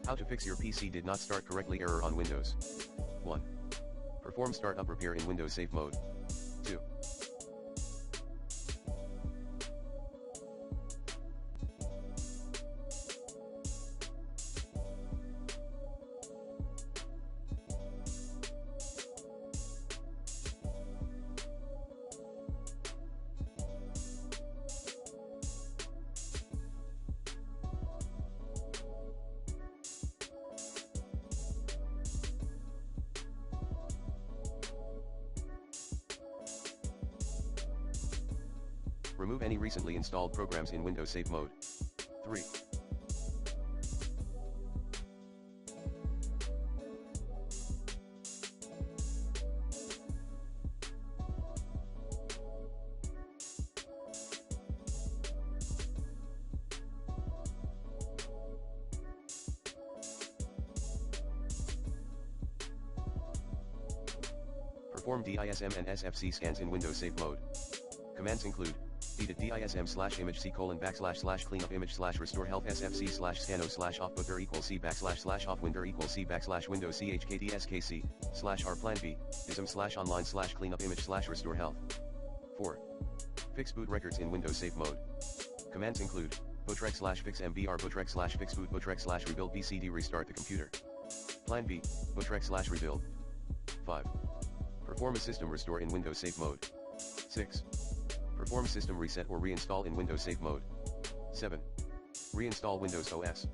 How to fix your PC did not start correctly error on Windows. 1. Perform startup repair in Windows Safe Mode. 2. Remove any recently installed programs in Windows Safe Mode. 3. Perform DISM and SFC scans in Windows Safe Mode. Commands include edit DISM/image/c:\/ cleanup image/restore health SFC/scanO/off booker =C/off winder =C/Windows CHKDSKC/R plan B ISM/online/cleanup image/restore health. 4. Fix boot records in Windows Safe Mode. Commands include bootrex/fix mbr bootrex/fix boot bootrex/rebuild bcd restart the computer. Plan B bootrex/rebuild. 5. Perform a system restore in Windows Safe Mode. 6. Perform system reset or reinstall in Windows Safe Mode. 7. Reinstall Windows OS.